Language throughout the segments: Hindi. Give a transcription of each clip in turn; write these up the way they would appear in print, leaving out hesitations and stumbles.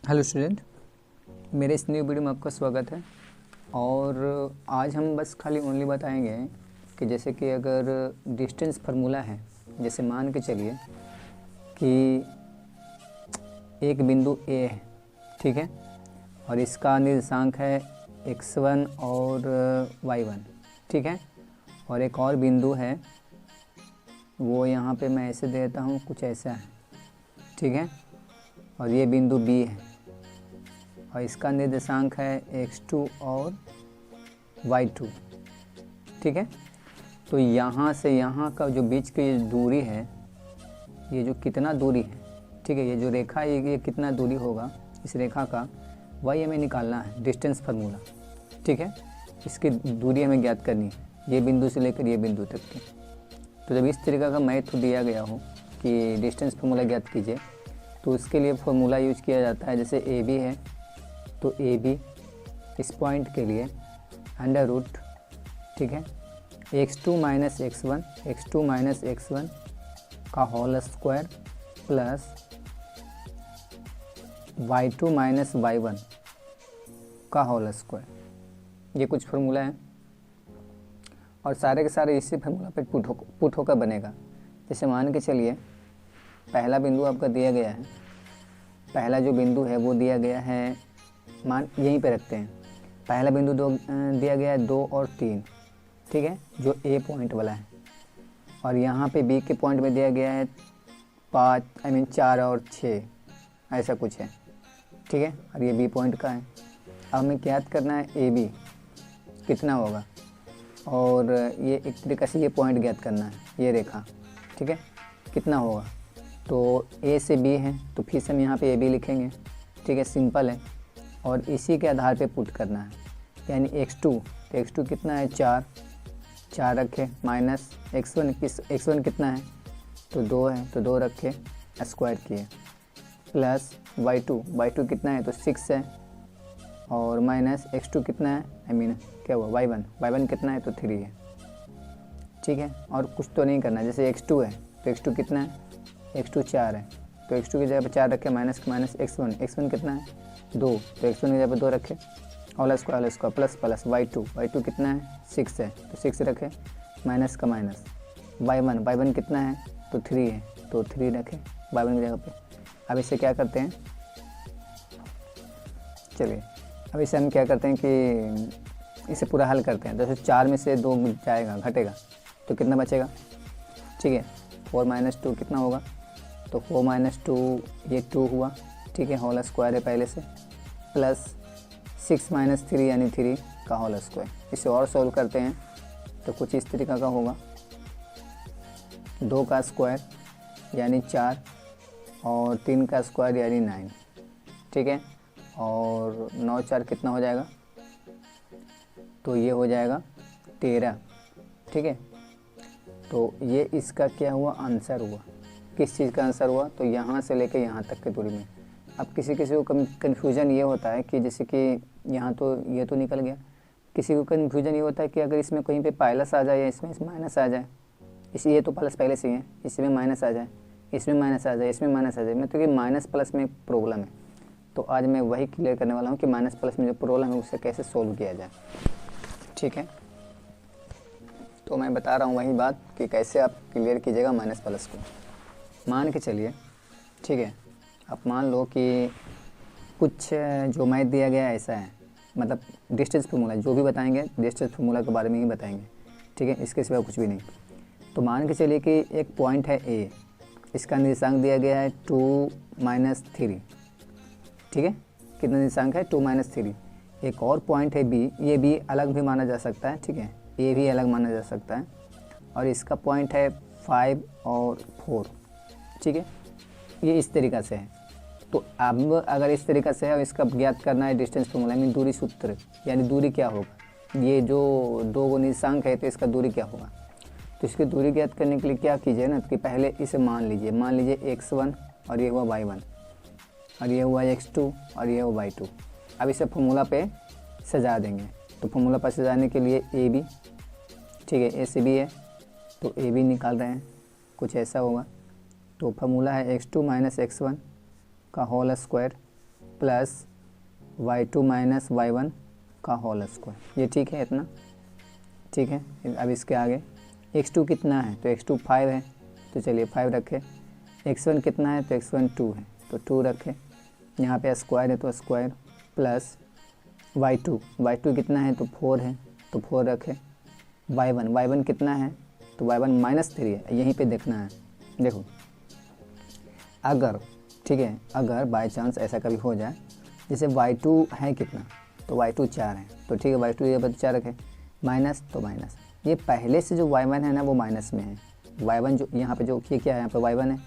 हेलो स्टूडेंट, मेरे इस न्यू वीडियो में आपका स्वागत है। और आज हम बस खाली ओनली बताएंगे कि जैसे कि अगर डिस्टेंस फार्मूला है, जैसे मान के चलिए कि एक बिंदु ए है, ठीक है, और इसका निर्देशांक है x1 और y1, ठीक है, और एक और बिंदु है, वो यहाँ पे मैं ऐसे देता हूँ, कुछ ऐसा है, ठीक है, और ये बिंदु बी है और इसका निर्देशांक है x2 और y2, ठीक है। तो यहाँ से यहाँ का जो बीच की दूरी है, ये जो कितना दूरी है, ठीक है, ये जो रेखा ये कितना दूरी होगा इस रेखा का, वही हमें निकालना है, डिस्टेंस फार्मूला, ठीक है। इसकी दूरी हमें ज्ञात करनी है, ये बिंदु से लेकर ये बिंदु तक की। तो जब इस तरीक़ा का मैथ दिया गया हो कि डिस्टेंस फार्मूला ज्ञात कीजिए, तो उसके लिए फार्मूला यूज किया जाता है। जैसे ए बी है तो ए बी इस पॉइंट के लिए अंडर रूट, ठीक है, x2 माइनस एक्स वन का whole square plus y2 minus y1 का होल स्क्वायर, ये कुछ फार्मूला है और सारे के सारे इसी फार्मूला पे पुट होकर बनेगा। जैसे मान के चलिए पहला बिंदु आपका दिया गया है, पहला जो बिंदु है वो दिया गया है, मान यहीं पे रखते हैं, पहला बिंदु दिया गया है 2 और 3, ठीक है, जो ए पॉइंट वाला है, और यहाँ पे बी के पॉइंट में दिया गया है 4 और 6, ऐसा कुछ है, ठीक है, और ये बी पॉइंट का है। अब हमें ज्ञात करना है ए बी कितना होगा, और ये एक तरीक़े से ये पॉइंट ज्ञात करना है, ये रेखा, ठीक है, कितना होगा। तो ए से बी है तो फिर से हम यहाँ पे ए बी लिखेंगे, ठीक है, सिंपल है, और इसी के आधार पे पुट करना है, यानी x2, तो x2 कितना है 4 रखे, माइनस x1 कितना है तो 2 है, तो 2 रखे, स्क्वायर किए, प्लस y2 कितना है तो 6 है, और माइनस x2 कितना है, क्या हुआ y1 कितना है तो 3 है, ठीक है। और कुछ तो नहीं करना, जैसे x2 है तो x2 कितना है, x2 4 है, तो x2 की जगह पर 4 रखे, माइनस x1 कितना है 2, तो x1 की जगह पर 2 रखे, होल स्क्वायर प्लस y2 कितना है 6 है, तो 6 रखे, माइनस का माइनस, y1 कितना है तो 3 है, तो 3 रखे y1 की जगह पे। अब इसे क्या करते हैं, चलिए अब इसे हम क्या करते हैं कि इसे पूरा हल करते हैं। जैसे 4 में से 2 जाएगा, घटेगा, तो कितना बचेगा, ठीक है, 4 माइनस 2 कितना होगा, तो 4 माइनस 2 ये 2 हुआ, ठीक है, होल स्क्वायर है पहले से, प्लस 6 माइनस 3 यानी 3 का होल स्क्वायर। इसे और सॉल्व करते हैं तो कुछ इस तरीक़ा का होगा, 2 का स्क्वायर यानी 4 और 3 का स्क्वायर यानी 9, ठीक है, और 9 4 कितना हो जाएगा, तो ये हो जाएगा 13, ठीक है। तो ये इसका क्या हुआ, आंसर हुआ। किस चीज़ का आंसर हुआ, तो यहाँ से लेके यहाँ तक की दूरी में। अब किसी को कन्फ्यूज़न ये होता है कि जैसे कि यहाँ तो ये तो निकल गया, किसी को कन्फ्यूज़न ये होता है कि अगर इसमें कहीं पे प्लस आ जाए या इसमें माइनस आ जाए, ये तो प्लस पहले से ही है, इसमें माइनस आ जाए, इसमें माइनस आ जाए, इसमें माइनस आ जाए, मतलब कि माइनस प्लस में प्रॉब्लम है। तो आज मैं वही क्लियर करने वाला हूँ कि माइनस प्लस में जो प्रॉब्लम है उसे कैसे सोल्व किया जाए, ठीक है। तो मैं बता रहा हूँ वही बात कि कैसे आप क्लियर कीजिएगा माइनस प्लस को। मान के चलिए, ठीक है, आप मान लो कि कुछ जो मैथ दिया गया है ऐसा है, मतलब डिस्टेंस फार्मूला जो भी बताएंगे डिस्टेंस फार्मूला के बारे में ही बताएंगे, ठीक है, इसके सिवा कुछ भी नहीं। तो मान के चलिए कि एक पॉइंट है ए, इसका निर्देशांक दिया गया है 2 माइनस 3, ठीक है, कितना निर्देशांक है 2 माइनस 3। एक और पॉइंट है बी, ये बी अलग भी माना जा सकता है, ठीक है, ए भी अलग माना जा सकता है, और इसका पॉइंट है 5 और 4, ठीक है, ये इस तरीक़ा से है। तो अब अगर इस तरीक़ा से है और इसका ज्ञात करना है डिस्टेंस फार्मूला में दूरी सूत्र, यानी दूरी क्या होगा, ये जो 2 निर्देशांक है तो इसका दूरी क्या होगा। तो इसकी दूरी ज्ञात करने के लिए क्या कीजिए ना कि पहले इसे मान लीजिए x1 और ये हुआ y1 और ये हुआ x2 और ये हुआ y2। अब इसे फार्मूला पे सजा देंगे, तो फार्मूला पर सजाने के लिए ए बी, ठीक है, ए से बी है तो ए बी निकाल रहे हैं, कुछ ऐसा होगा। तो फार्मूला है x2 माइनस x1 का whole square plus y2 minus y1 का होल स्क्वायर। ये ठीक है, इतना ठीक है। अब इसके आगे x2 कितना है, तो x2 5 है, तो चलिए 5 रखें। x1 कितना है, तो x1 2 है, तो 2 रखें। यहाँ पे स्क्वायर है तो स्क्वायर, प्लस y2 कितना है, तो 4 है, तो 4 रखें। y1 कितना है, तो y1 -3 है। यहीं पे देखना है, देखो अगर ठीक है, अगर बाय चांस ऐसा कभी हो जाए, जैसे y2 है कितना, तो y2 4 है, तो ठीक है y2 ये 4 रखें, माइनस तो माइनस, ये पहले से जो y1 है ना वो माइनस में है। y1 जो यहाँ पे जो ये क्या है, यहाँ पे y1 है,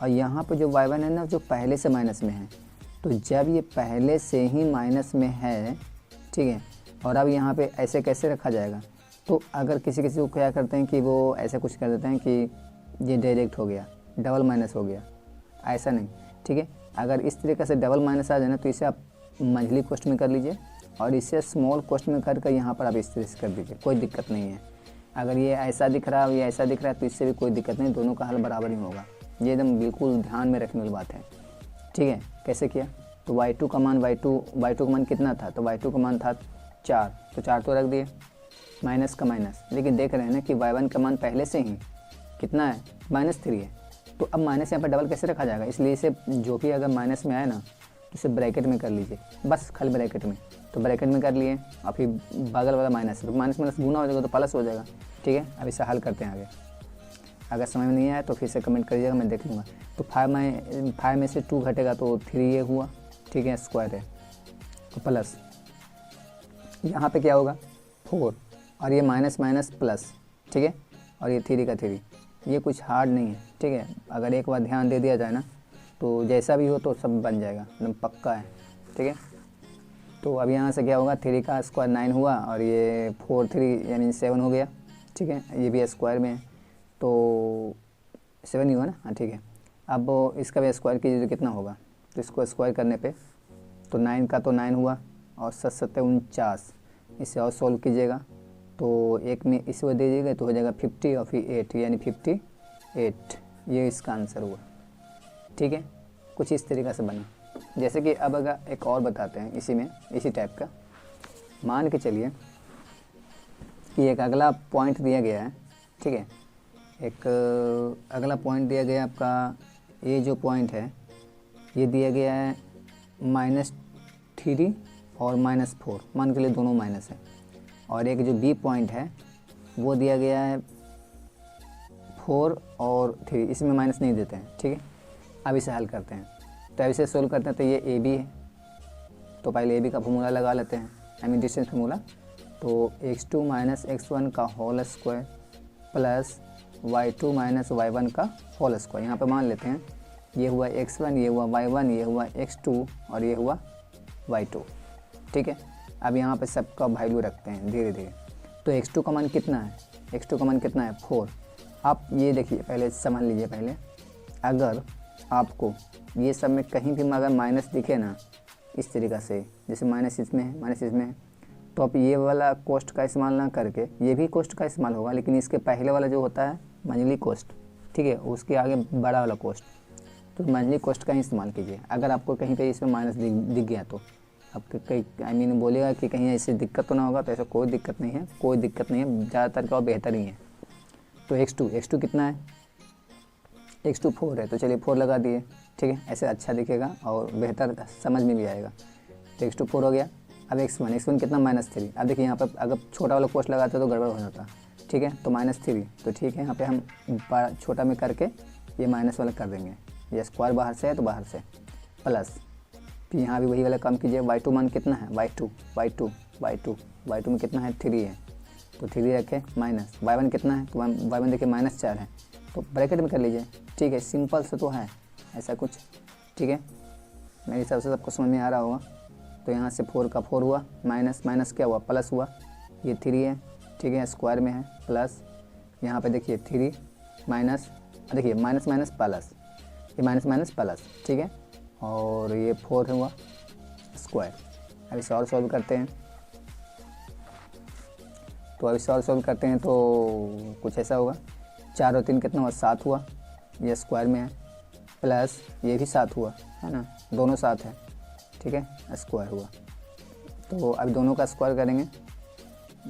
और यहाँ पे जो y1 है ना जो पहले से माइनस में है। तो जब ये पहले से ही माइनस में है, ठीक है, और अब यहाँ पे ऐसे कैसे रखा जाएगा, तो अगर किसी को क्या करते हैं कि वो ऐसे कुछ कर देते हैं कि ये डायरेक्ट हो गया, डबल माइनस हो गया, ऐसा नहीं, ठीक है। अगर इस तरीके से डबल माइनस आ जाए ना, तो इसे आप मंझली कोष्ठ में कर लीजिए और इसे स्मॉल कोष्ठ में कर यहाँ पर आप इस तरह से कर दीजिए, कोई दिक्कत नहीं है। अगर ये ऐसा दिख रहा है या ऐसा दिख रहा है तो इससे भी कोई दिक्कत नहीं, दोनों का हल बराबर ही होगा। ये एकदम बिल्कुल ध्यान में रखने वाली बात है, ठीक है। कैसे किया, तो y2 का मान y2 का मान कितना था, तो y2 का मान था 4, तो 4 तो रख दिए, माइनस का माइनस। लेकिन देख रहे हैं ना कि y1 का मान पहले से ही कितना है, -3 है, तो अब माइनस यहाँ पर डबल कैसे रखा जाएगा, इसलिए इसे जो भी अगर माइनस में आए ना तो इसे ब्रैकेट में कर लीजिए, बस खाली ब्रैकेट में। तो ब्रैकेट में कर लिए और फिर बगल वाला माइनस, तो माइनस माइनस गुना हो जाएगा तो प्लस हो जाएगा, ठीक है। अब इसे हल करते हैं आगे। अगर समझ में नहीं आया तो फिर से कमेंट करिएगा, मैं देख लूँगा। तो 5 में से 2 घटेगा तो 3 ये हुआ, ठीक है, स्क्वायर है, तो प्लस यहाँ पे क्या होगा 4, और ये माइनस माइनस प्लस, ठीक है, और ये 3 का 3। ये कुछ हार्ड नहीं है, ठीक है। अगर एक बार ध्यान दे दिया जाए ना तो जैसा भी हो तो सब बन जाएगा, एकदम पक्का है, ठीक है। तो अब यहाँ से क्या होगा, 3 का स्क्वायर 9 हुआ और ये 4 3 यानी 7 हो गया, ठीक है। ये भी स्क्वायर में है तो 7 ही हुआ ना, हाँ ठीक है। अब इसका भी स्क्वायर कीजिए तो कितना होगा, तो इसको स्क्वायर करने पे तो 9 का तो 9 हुआ और 7 7 49, इसे और सॉल्व कीजिएगा तो एक में इसे दे दीजिएगा तो हो जाएगा 50 और फिर 8 यानी 58, ये इसका आंसर हुआ, ठीक है। कुछ इस तरीक़े से बना। जैसे कि अब अगर एक और बताते हैं इसी में, इसी टाइप का, मान के चलिए कि एक अगला पॉइंट दिया गया है, ठीक है। एक अगला पॉइंट दिया गया आपका, ये जो पॉइंट है ये दिया गया है -3 और -4, मान के लिए दोनों माइनस है। और एक जो बी पॉइंट है वो दिया गया है 4 और 3, इसमें माइनस नहीं देते हैं, ठीक है। अब इसे हल करते हैं, तो अब इसे सोल्व करते हैं। तो ये ए बी है, तो पहले ए बी का फॉर्मूला लगा लेते हैं, आई मीन डिस्टेंस फार्मूला। तो x2 माइनस x1 का whole square plus y2 minus y1 का होल स्क्वायर। यहाँ पे मान लेते हैं ये हुआ x1, ये हुआ y1, ये हुआ x2 और ये हुआ y2, ठीक है। अब यहाँ पे सबका वैल्यू रखते हैं धीरे धीरे। तो x2 का मान कितना है, x2 का मान कितना है 4। आप ये देखिए, पहले समझ लीजिए, पहले अगर आपको ये सब में कहीं भी अगर माइनस दिखे ना इस तरीक़ा से, जैसे माइनस इसमें है, माइनस इसमें है, तो आप ये वाला कोष्ठ का इस्तेमाल ना करके, ये भी कोष्ठ का इस्तेमाल होगा लेकिन इसके पहले वाला जो होता है मंझली कोष्ठ, ठीक है, उसके आगे बड़ा वाला कोष्ठ, तो मंझली कोष्ठ का ही इस्तेमाल कीजिए। अगर आपको कहीं पे इसमें माइनस दिख गया तो आपके कहीं आई मीन बोलेगा कि कहीं ऐसे दिक्कत तो ना होगा, तो ऐसा कोई दिक्कत नहीं है, कोई दिक्कत नहीं है, ज़्यादातर का बेहतर ही है। तो x2 कितना है, x2 4 है, तो चलिए 4 लगा दिए, ठीक है, ऐसे अच्छा दिखेगा और बेहतर समझ में भी आएगा। तो x2 4 हो गया। अब x1 कितना -3। अब देखिए यहाँ पर अगर छोटा वाला कोष्ठ लगाते तो गड़बड़ हो जाता, ठीक है, तो -3, तो ठीक है, यहाँ पे हम छोटा में करके ये माइनस वाला कर देंगे, ये स्क्वायर बाहर से है तो बाहर से, प्लस फिर यहाँ भी वही वाला काम कीजिए। y2 मान कितना है, y2 में कितना है 3 है, तो 3 रखें, माइनस y1 कितना है, तो y1 देखिए -4 है, तो ब्रैकेट में कर लीजिए, ठीक है, सिंपल से तो है ऐसा कुछ, ठीक है। मेरे हिसाब से सबको समझ में आ रहा होगा। तो यहाँ से 4 का 4 हुआ, माइनस माइनस क्या हुआ, प्लस हुआ, ये 3 है, ठीक है, स्क्वायर में है, प्लस यहाँ पे देखिए 3 माइनस, देखिए माइनस माइनस प्लस, ये माइनस माइनस प्लस, ठीक है, और ये 4 हुआ स्क्वायर। अब इसे और सॉल्व करते हैं, तो अब इसे और सॉल्व करते हैं तो कुछ ऐसा होगा, 4 और 3 कितना हुआ, 7 हुआ, ये स्क्वायर में है, प्लस ये भी 7 हुआ, है ना, दोनों 7 है, ठीक है, स्क्वायर हुआ। तो अब दोनों का स्क्वायर करेंगे,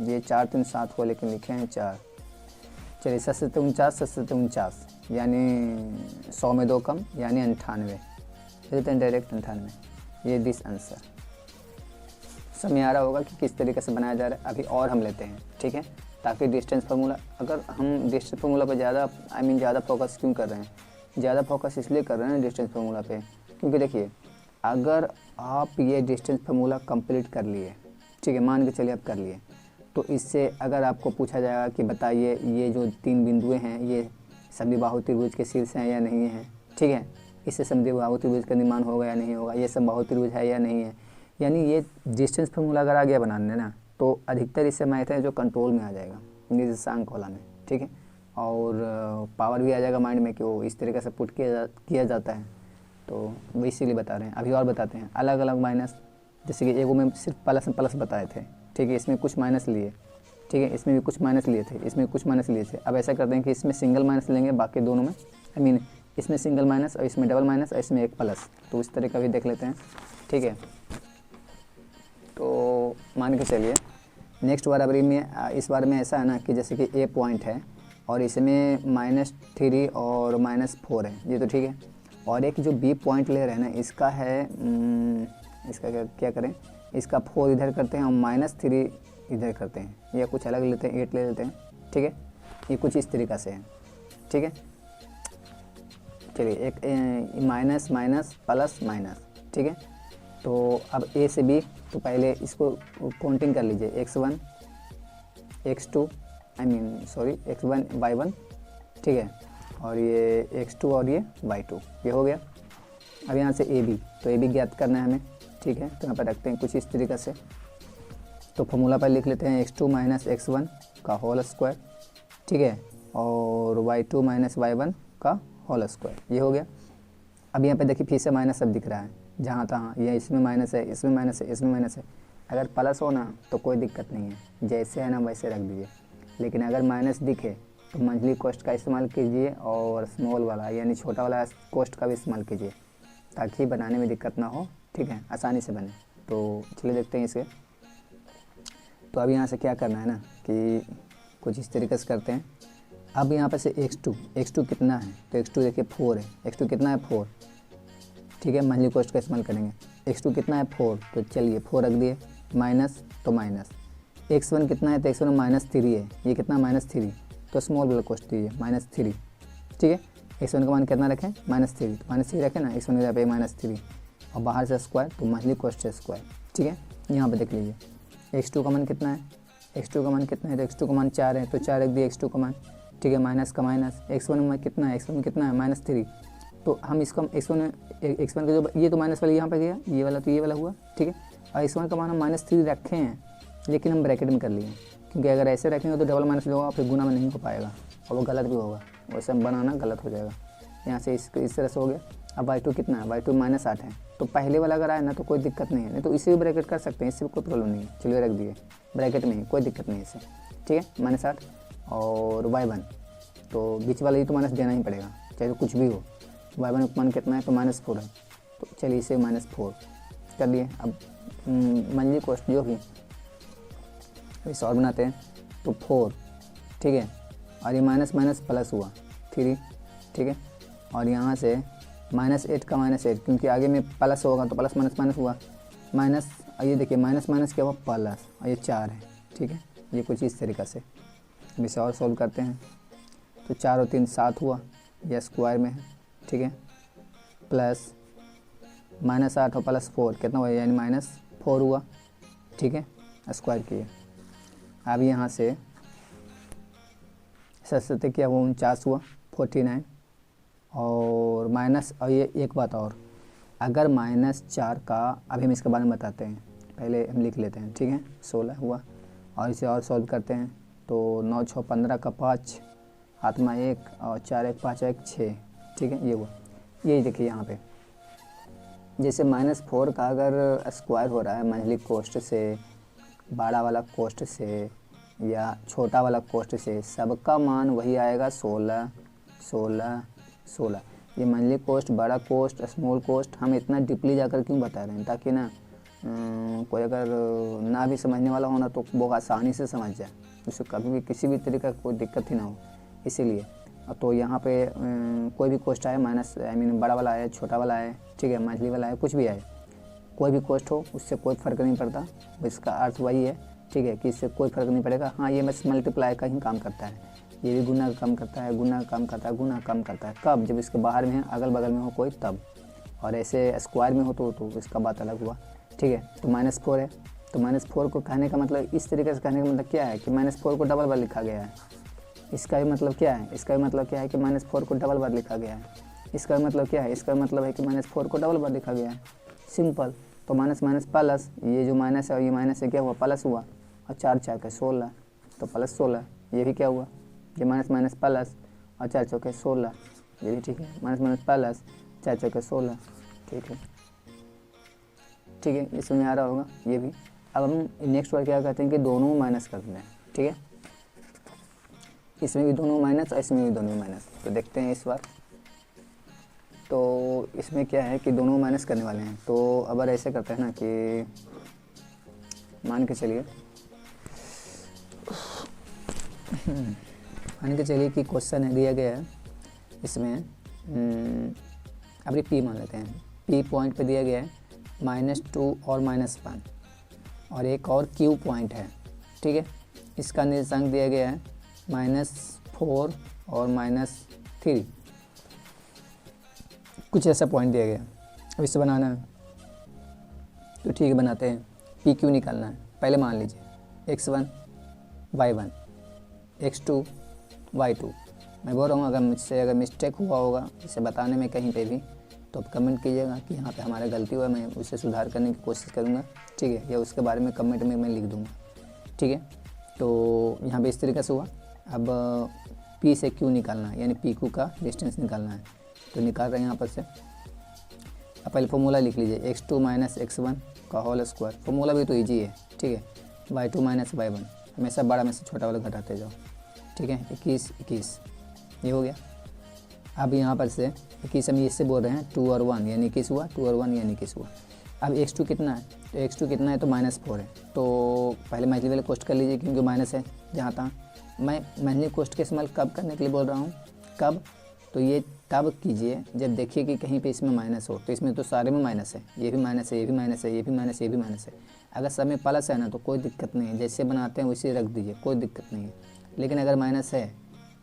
ये 4 3 7 हुआ लेकिन लिखे हैं 4। चलिए 7 7 49, 7 7 49 यानी 100 में 2 कम यानी 98, देते हैं डायरेक्ट 98। ये दिस आंसर समझ आ रहा होगा कि किस तरीके से बनाया जा रहा है। अभी और हम लेते हैं, ठीक है, ताकि डिस्टेंस फार्मूला, अगर हम डिस्टेंस फार्मूला पर ज़्यादा ज़्यादा फोकस क्यों कर रहे हैं, ज़्यादा फोकस इसलिए कर रहे हैं डिस्टेंस फार्मूला पे, क्योंकि देखिए अगर आप ये डिस्टेंस फार्मूला कंप्लीट कर लिए, ठीक है, मान के चलिए आप कर लिए, तो इससे अगर आपको पूछा जाएगा कि बताइए ये जो 3 बिंदुएं हैं ये समद्विबाहु त्रिभुज के शीर्ष हैं या नहीं हैं, ठीक है, इससे समद्विबाहु त्रिभुज का निर्माण होगा या नहीं होगा, ये समबाहु त्रिभुज है या नहीं है। यानी ये डिस्टेंस फार्मूला अगर आ गया बनाने ना, तो अधिकतर इससे मैथ है जो कंट्रोल में आ जाएगा निर्देशांक वाला में, ठीक है, और पावर भी आ जाएगा माइंड में कि वो इस तरीके से पुट किया जाता है। तो वो इसीलिए बता रहे हैं। अभी और बताते हैं अलग अलग माइनस, जैसे कि एगो में सिर्फ प्लस बताए थे, ठीक है, इसमें कुछ माइनस लिए, ठीक है, इसमें भी कुछ माइनस लिए थे, इसमें कुछ माइनस लिए थे। अब ऐसा करते हैं कि इसमें सिंगल माइनस लेंगे, बाकी दोनों में इसमें सिंगल माइनस और इसमें डबल माइनस और इसमें एक प्लस, तो इस तरह का भी देख लेते हैं, ठीक है। तो मान के चलिए नेक्स्ट बराबरी में इस बार में ऐसा है ना कि जैसे कि ए पॉइंट है और इसमें -3 और -4 है, ये तो ठीक है, और एक जो बी पॉइंट ले रहे हैं ना इसका है इसका क्या करें, इसका 4 इधर करते हैं और -3 इधर करते हैं, या कुछ अलग लेते हैं, 8 ले लेते हैं, ठीक है, ये कुछ इस तरीक़ा से है, ठीक है। चलिए एक माइनस माइनस प्लस माइनस, ठीक है। तो अब ए से बी, तो पहले इसको काउंटिंग कर लीजिए, x1 x2 x1 y1, ठीक है, और ये x2 और ये y2, ये हो गया। अब यहाँ से ए बी, तो ए बी ज्ञात करना है हमें, ठीक है, तो यहाँ पर रखते हैं कुछ इस तरीक़े से। तो फॉर्मूला पर लिख लेते हैं x2 - x1 का होल स्क्वायर, ठीक है, और y2 - y1 का होल स्क्वायर, ये हो गया। अब यहाँ पे देखिए फिर से माइनस सब दिख रहा है जहाँ तहाँ, ये इसमें माइनस है, इसमें माइनस है, इसमें माइनस है। अगर प्लस हो ना तो कोई दिक्कत नहीं है, जैसे है ना वैसे रख दीजिए, लेकिन अगर माइनस दिखे तो मंथली कॉस्ट का इस्तेमाल कीजिए और स्मॉल वाला यानी छोटा वाला कॉस्ट का भी इस्तेमाल कीजिए, ताकि बनाने में दिक्कत ना हो, ठीक है, आसानी से बने। तो चलिए देखते हैं इसे। तो अब यहाँ से क्या करना है ना कि कुछ इस तरीके से करते हैं। अब यहाँ पर से x2 कितना है, तो x2 देखिए 4 है, x2 कितना है 4, ठीक है, मंथली कॉस्ट का इस्तेमाल करेंगे। x2 कितना है 4, तो चलिए 4 रख दिए, माइनस तो माइनस। x1 कितना है, तो x1 -3 है, ये कितना -3, तो स्मॉल वाला कॉस्ट दीजिए -3, ठीक है। x1 का मान कितना रखें, -3, तो -3 रखें ना, x1 यहाँ पे -3 और बाहर से स्क्वायर, तो मंथली कॉस्ट से स्क्वायर, ठीक है। यहाँ पे देख लीजिए x2 का मान कितना है, x2 का मान कितना है, तो x2 का मान 4 है, तो 4 रख दिए x2 का मान, ठीक है, माइनस का माइनस। x1 में कितना है, x1 कितना है -3, तो हम इसका x1 का जो ये तो माइनस वाला यहाँ पे गया, ये वाला तो ये वाला हुआ, ठीक है, और x1 का मान हम -3 रखे हैं, लेकिन हम ब्रैकेट में कर लिए, क्योंकि अगर ऐसे रखेंगे तो डबल माइनस होगा, फिर गुना में नहीं हो पाएगा और वो गलत भी होगा, वैसे बनाना गलत हो जाएगा। यहाँ से इस तरह से हो गया। अब y2 कितना है, y2 -8 है, तो पहले वाला अगर आए ना तो कोई दिक्कत नहीं है, नहीं तो इसे भी ब्रैकेट कर सकते हैं, इससे कोई प्रॉब्लम नहीं है। चलिए रख दिए ब्रैकेट में ही, कोई दिक्कत नहीं है इससे, ठीक है, -8 और y1, तो बीच वाला ही तो माइनस देना ही पड़ेगा, चाहे तो कुछ भी हो। y1 का मान कितना है, तो -4 है, तो चलिए इसे -4 कर लिए। अब मंथली कॉस्ट जो भी इस और बनाते हैं, तो 4, ठीक है, और ये माइनस माइनस प्लस हुआ 3, ठीक है, और यहाँ से -8 का -8, क्योंकि आगे में प्लस होगा तो प्लस माइनस माइनस हुआ माइनस, और ये देखिए माइनस माइनस क्या हुआ प्लस, और ये 4 है, ठीक है, ये कुछ इस तरीक़ा से। अब इसे और सॉल्व करते हैं, तो 4 और 3 7 हुआ, यह स्क्वायर में है, ठीक है, प्लस -8 और +4 कितना हुआ, यानी -4 हुआ, ठीक है, स्क्वायर किए। अब यहाँ से 7 क्या हुआ 49 हुआ 49, और माइनस, और ये एक बात और, अगर -4 का, अभी हम इसके बारे में बताते हैं, पहले हम लिख लेते हैं, ठीक है, 16 हुआ, और इसे और सॉल्व करते हैं, तो 9 6 15 का 5, हाथ में 1 और 4 1 5 1 6, ठीक है, ये हुआ। यही देखिए यहाँ पे जैसे -4 का अगर स्क्वायर हो रहा है मंथली कॉस्ट से, बड़ा वाला कॉस्ट से या छोटा वाला कॉस्ट से, सबका मान वही आएगा 16 16 16। ये मंथली कॉस्ट, बड़ा कॉस्ट, स्मॉल कॉस्ट हम इतना डीपली जाकर क्यों बता रहे हैं, ताकि ना कोई अगर ना भी समझने वाला हो ना तो वो आसानी से समझ जाए, उससे कभी भी किसी भी तरीके का कोई दिक्कत ही ना हो, इसीलिए। तो यहाँ पे कोई भी कॉस्ट आए माइनस बड़ा वाला आए, छोटा वाला आए, ठीक है, मंथली वाला आए, कुछ भी आए, कोई भी कॉस्ट हो उससे कोई फ़र्क नहीं पड़ता। इसका अर्थ वही है, ठीक है, कि इससे कोई फ़र्क नहीं पड़ेगा। हाँ, ये बस मल्टीप्लाई का ही काम करता है, ये भी गुना का काम करता है, गुना का काम करता है, गुना काम करता है। कब? जब इसके बाहर में है, अगल बगल में हो कोई तब, और ऐसे स्क्वायर में हो तो इसका बात अलग हुआ, ठीक है। तो -4 है, तो -4 को कहने का मतलब, इस तरीके से कहने का मतलब क्या है कि -4 को डबल बार लिखा गया है। इसका भी मतलब क्या है, इसका भी मतलब क्या है कि -4 को डबल बार लिखा गया है। इसका भी मतलब क्या है, इसका मतलब है कि -4 को डबल बार लिखा गया है, सिंपल। तो माइनस माइनस प्लस, ये जो माइनस है और ये माइनस है क्या हुआ, प्लस हुआ, और 4 4 16, तो +16, ये भी क्या हुआ, ये माइनस माइनस प्लस, और 4 4 16, ये भी ठीक है, माइनस माइनस प्लस, 4 4 16, ठीक है, ठीक है, ये समझ आ रहा होगा ये भी। अब हम नेक्स्ट बार क्या करते हैं कि दोनों माइनस करते हैं, ठीक है, इसमें भी दोनों माइनस और इसमें भी दोनों माइनस। तो देखते हैं इस बार, तो इसमें क्या है कि दोनों माइनस करने वाले हैं। तो अगर ऐसे करते हैं ना कि मान के चलिए कि क्वेश्चन है दिया गया है, इसमें अभी P मान लेते हैं, P पॉइंट पे दिया गया है -2 और -1, और एक और Q पॉइंट है, ठीक है, इसका निर्देशांक दिया गया है -4 और -3, कुछ ऐसा पॉइंट दिया गया। अब इसे बनाना है, तो ठीक है बनाते हैं। PQ निकालना है, पहले मान लीजिए x1 y1 x2 y2। मैं बोल रहा हूँ अगर मुझसे मिस्टेक हुआ होगा इसे बताने में कहीं पे भी, तो आप कमेंट कीजिएगा कि यहाँ पे हमारा गलती हुआ, मैं उसे सुधार करने की कोशिश करूँगा, ठीक है, या उसके बारे में कमेंट में मैं लिख दूँगा, ठीक है। तो यहाँ पे इस तरीके से हुआ। अब P से Q निकालना है, यानी PQ का डिस्टेंस निकालना है, तो निकाल रहे हैं यहाँ पर से। अब पहले फॉर्मूला लिख लीजिए, x2 - x1 का होल स्क्वायर, फॉर्मूला भी तो ईजी है, ठीक है, y2 - y1, हमेशा बड़ा में से छोटा वाला घटाते जाओ, ठीक है, 21 21, ये हो गया। अब यहाँ पर से 21 हम इससे बोल रहे हैं 2 और 1 यानी 21 हुआ, 2 और 1 यानी 21 हुआ। अब x2 कितना है, तो x2 कितना है, तो -4 है। तो पहले मंथली वाले कोस्ट कर लीजिए, क्योंकि माइनस है जहाँ तहाँ। मैं मंथली कोस्ट का इस्तेमाल कब करने के लिए बोल रहा हूँ, कब, तो ये तब कीजिए जब देखिए कि कहीं पे इसमें माइनस हो। तो इसमें तो सारे में माइनस है, ये भी माइनस है, ये भी माइनस है, ये भी माइनस है, ये भी माइनस है। अगर सब में प्लस है ना तो कोई दिक्कत नहीं है, जैसे बनाते हैं वैसे रख दीजिए, कोई दिक्कत नहीं है। लेकिन अगर माइनस है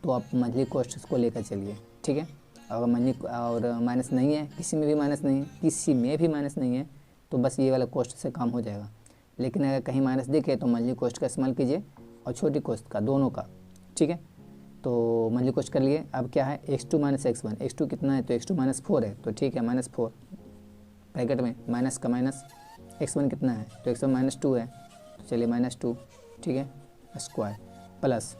तो आप मंथली कॉस्ट को लेकर चलिए, ठीक है। अगर मंथली और माइनस नहीं है, किसी में भी माइनस नहीं है, किसी में भी माइनस नहीं है, तो बस ये वाला कॉस्ट से काम हो जाएगा। लेकिन अगर कहीं माइनस दिखे तो मंथली कॉस्ट का इस्तेमाल कीजिए, और छोटी कॉस्ट का, दोनों का, ठीक है। तो मंथली कॉस्ट कर लिए। अब क्या है, x2 - x1, x2 कितना है, तो x2 -4 है, तो ठीक है, -4 ब्रैकेट में माइनस का माइनस, x1 कितना है, तो x1 -2 है, तो चलिए -2, ठीक है, स्क्वायर प्लस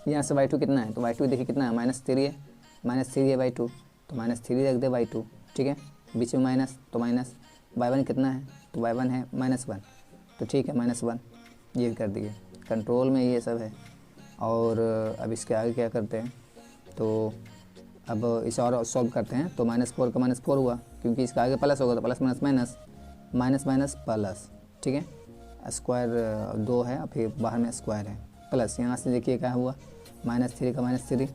यहाँ से y2 कितना है, तो y2 देखिए कितना है, -3 है, -3 है y2, तो -3 रख दे y2, ठीक है, बीच में माइनस, तो माइनस। y1 कितना है, तो y1 है -1, तो ठीक है, -1, ये कर दिए, कंट्रोल में ये सब है। और अब इसके आगे क्या करते हैं, तो अब इसे और सॉल्व करते हैं। तो -4 का -4 हुआ, क्योंकि इसका आगे प्लस होगा तो plus minus minus, minus minus plus, ठीक है, स्क्वायर 2 है और फिर बाहर में स्क्वायर है, प्लस यहाँ से देखिए क्या हुआ, -3 का -3,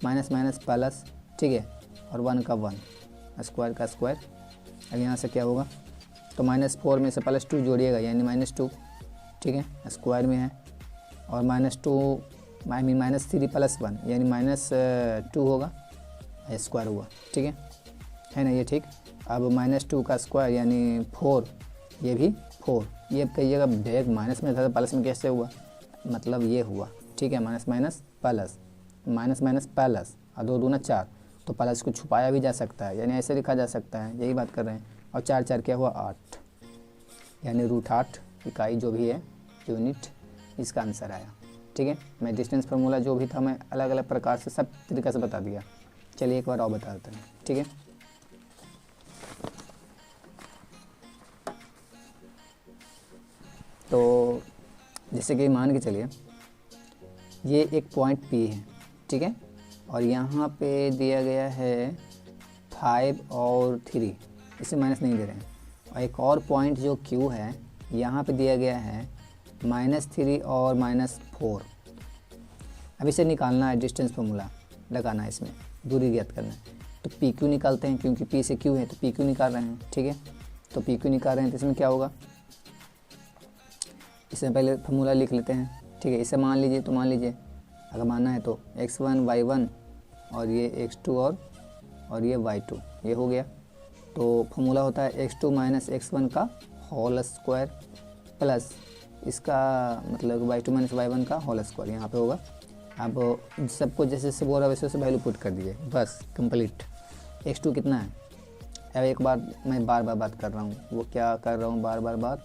माइनस माइनस प्लस, ठीक है, और 1 का 1, स्क्वायर का स्क्वायर। अब यहाँ से क्या होगा, तो -4 में से +2 जोड़िएगा यानी -2, ठीक है, स्क्वायर में है, और -2 -3 + 1 यानी -2 होगा, स्क्वायर हुआ, ठीक है ना, ये ठीक। अब -2 का स्क्वायर यानी 4, ये भी 4, ये कहिएगा डायरेक्ट माइनस में था तो प्लस में कैसे हुआ, मतलब ये हुआ, ठीक है, minus minus plus, minus minus plus, और 2 दूना 4, तो प्लस को छुपाया भी जा सकता है, यानी ऐसे लिखा जा सकता है, यही बात कर रहे हैं। और 4 4 क्या हुआ, 8, यानी √8 इकाई जो भी है, यूनिट, इसका आंसर आया, ठीक है। मैं डिस्टेंस फार्मूला जो भी था मैं अलग अलग प्रकार से सब तरीक़े से बता दिया। चलिए एक बार और बता देते हैं, ठीक है। तो जैसे कि मान के चलिए ये एक पॉइंट P है, ठीक है, और यहाँ पे दिया गया है 5 और 3, इसे माइनस नहीं दे रहे हैं। और एक और पॉइंट जो Q है, यहाँ पे दिया गया है -3 और -4। अब इसे निकालना है, डिस्टेंस फार्मूला लगाना है, इसमें दूरी ज्ञात करना है। तो PQ निकालते हैं, क्योंकि P से Q है तो PQ निकाल रहे हैं, ठीक है। तो PQ निकाल रहे हैं तो इसमें क्या होगा, इसमें पहले फार्मूला लिख लेते हैं, ठीक है। इसे मान लीजिए, तो मान लीजिए अगर मानना है तो x1 y1 और ये x2 और ये y2, ये हो गया। तो फार्मूला होता है x2 - x1 का होल स्क्वायर प्लस इसका मतलब y2 - y1 का होल स्क्वायर, यहाँ पे होगा। अब सबको जैसे जैसे बोल रहा वैसे वैसे वैल्यू पुट कर दीजिए, बस कंप्लीट। x2 कितना है, अब एक बार मैं बार बार बात कर रहा हूँ, वो क्या कर रहा हूँ बार बार बात,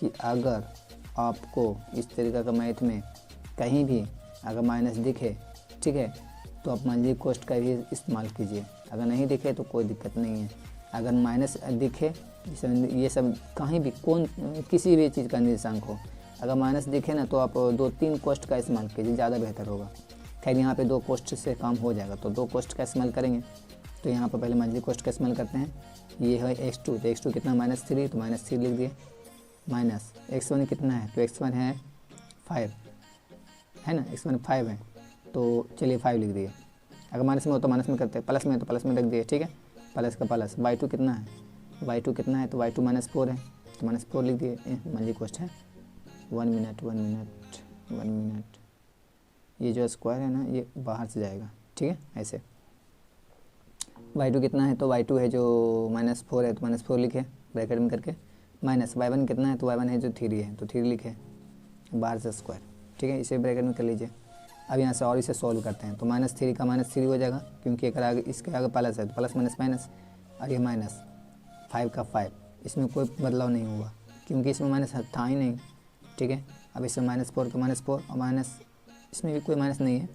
कि अगर आपको इस तरीक़ा का मैथ में कहीं भी अगर माइनस दिखे, ठीक है, तो आप माइनस कॉस्ट का भी इस्तेमाल कीजिए। अगर नहीं दिखे तो कोई दिक्कत नहीं है। अगर माइनस दिखे, ये सब कहीं भी किसी भी चीज़ का निर्देशांक हो, अगर माइनस दिखे ना तो आप 2-3 कॉस्ट का इस्तेमाल कीजिए, ज़्यादा बेहतर होगा। खैर यहाँ पे 2 कॉस्ट से काम हो जाएगा, तो 2 कॉस्ट का इस्तेमाल करेंगे। तो यहाँ पर पहले माइनस कॉस्ट का इस्तेमाल करते हैं। ये है x2, तो x2 कितना -3, तो -3 लिख दिए। माइनस x1 कितना है, तो x1 है 5, है ना, x1 5 है, तो चलिए 5 लिख दिए। अगर माइनस में हो तो माइनस में करते हैं, प्लस में तो प्लस में रख दिए, ठीक है, प्लस का प्लस। y2 कितना है, y2 कितना है, तो y2 -4 है, तो -4 लिख दिए। माइनस कॉस्ट है 1 मिनट, ये जो स्क्वायर है ना ये बाहर से जाएगा, ठीक है, ऐसे। y2 कितना है, तो y2 है जो -4 है, तो -4 लिखे ब्रैकेट में करके। माइनस y1 कितना है, तो y1 है जो 3 है, तो 3 लिखे बाहर से स्क्वायर, ठीक है, इसे ब्रैकेट में कर लीजिए। अब यहाँ से और इसे सॉल्व करते हैं, तो -3 का -3 हो जाएगा, क्योंकि एक आगे इसके आगे प्लस है, तो प्लस माइनस माइनस, और ये -5 का 5, इसमें कोई बदलाव नहीं हुआ क्योंकि इसमें माइनस था ही नहीं, ठीक है। अब इसमें -4 का -4 और माइनस, इसमें भी कोई माइनस नहीं है,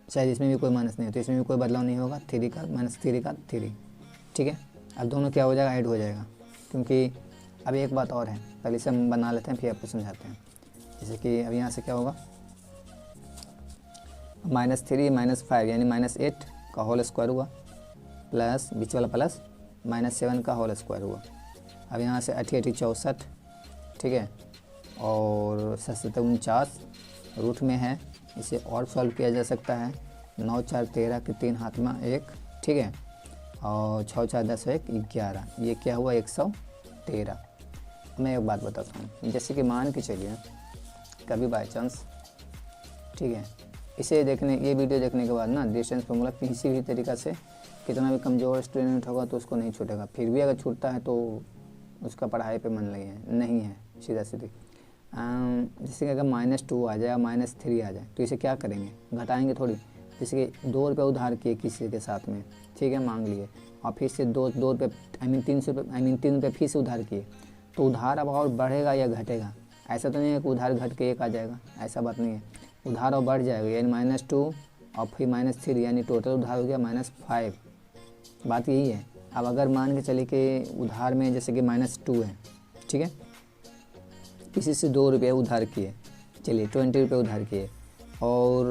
शायद इसमें भी कोई माइनस नहीं है, तो इसमें भी कोई बदलाव नहीं होगा। 3 का -3 का 3, ठीक है। अब दोनों क्या हो जाएगा, ऐड हो जाएगा। क्योंकि अब एक बात और है, पहले इसे हम बना लेते हैं फिर आपको समझाते हैं। जैसे कि अब यहाँ से क्या होगा, -3 -5 यानी -8 का होल स्क्वायर हुआ, प्लस बीच वाला प्लस -7 का होल स्क्वायर हुआ। अब यहाँ से 8 8 64, ठीक है, और 7 49 रूट में है, इसे और सॉल्व किया जा सकता है। 9 4 13 के 3 हाथ में 1, ठीक है, और 6 4 10 1 11, ये क्या हुआ 113। मैं एक बात बताता हूँ, जैसे कि मान के चलिए कभी बाई चांस, ठीक है, इसे देखने, ये वीडियो देखने के बाद ना डिस्टेंस फार्मूला किसी भी तरीक़ा से कितना भी कमज़ोर स्टूडेंट होगा तो उसको नहीं छूटेगा, फिर भी अगर छूटता है तो उसका पढ़ाई पे मन नहीं है, सीधा सीधी। जैसे कि अगर -2 आ जाए, -3 आ जाए, तो इसे क्या करेंगे, घटाएंगे थोड़ी। जैसे कि 2 रुपये उधार किए किसी के साथ में, ठीक है, मांग लिए, और फिर से 2 रुपये 3 रुपये फिर से उधार किए, तो उधार अब और बढ़ेगा या घटेगा? ऐसा तो नहीं है कि उधार घट के 1 आ जाएगा, ऐसा बात नहीं है, उधार और बढ़ जाएगा, यानी -2 और फिर -3, यानी टोटल उधार हो गया -5। बात यही है। अब अगर मान के चलिए कि उधार में जैसे कि -2 है, ठीक है, किसी से 2 रुपये उधार किए, चलिए 20 रुपये उधार किए, और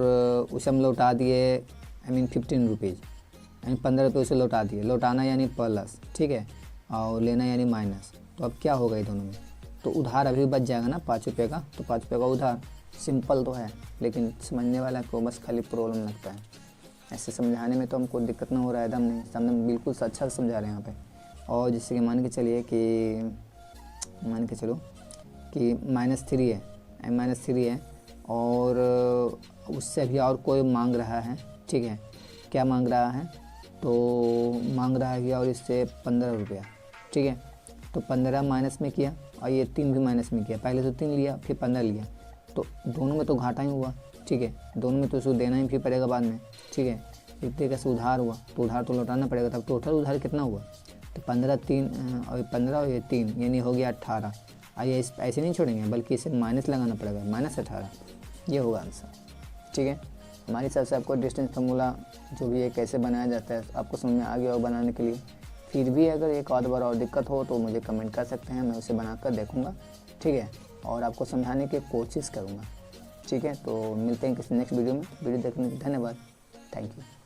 उसे हम लौटा दिए 15 रुपीज़, यानी 15 रुपये उसे लौटा दिए। लौटाना यानी प्लस, ठीक है, और लेना यानी माइनस। तो अब क्या होगा ये दोनों में, तो उधार अभी बच जाएगा ना 5 रुपये का, तो 5 रुपये का उधार। सिंपल तो है, लेकिन समझने वाला को बस खाली प्रॉब्लम लगता है। ऐसे समझाने में तो हमको दिक्कत ना हो रहा है, एकदम नहीं, सामने बिल्कुल अच्छा से समझा रहे हैं यहाँ पे। और जैसे कि मान के चलिए कि कि -3 है और उससे भी और कोई मांग रहा है, ठीक है, क्या मांग रहा है, तो मांग रहा है कि और इससे 15 रुपया, ठीक है, तो 15 माइनस में किया और ये 3 भी माइनस में किया। पहले तो 3 लिया फिर 15 लिया, तो दोनों में तो घाटा ही हुआ, ठीक है, दोनों में तो उसको देना ही फिर पड़ेगा बाद में, ठीक है। एक तरीके से उधार हुआ तो उधार तो लौटाना पड़ेगा, तब टोटल उधार कितना हुआ, तो 15 और ये 3 यानी हो गया 18। आइए ऐसे नहीं छोड़ेंगे, बल्कि इसे माइनस लगाना पड़ेगा, -18, ये होगा आंसर, ठीक है। हमारी हिसाब से आपको डिस्टेंस फार्मूला जो भी है कैसे बनाया जाता है आपको समझ में आ गया हो बनाने के लिए। फिर भी अगर एक आध बार और दिक्कत हो तो मुझे कमेंट कर सकते हैं, मैं उसे बनाकर देखूँगा, ठीक है, और आपको समझाने की कोशिश करूँगा, ठीक है। तो मिलते हैं किसी नेक्स्ट वीडियो में। वीडियो देखने के लिए धन्यवाद। Thank you.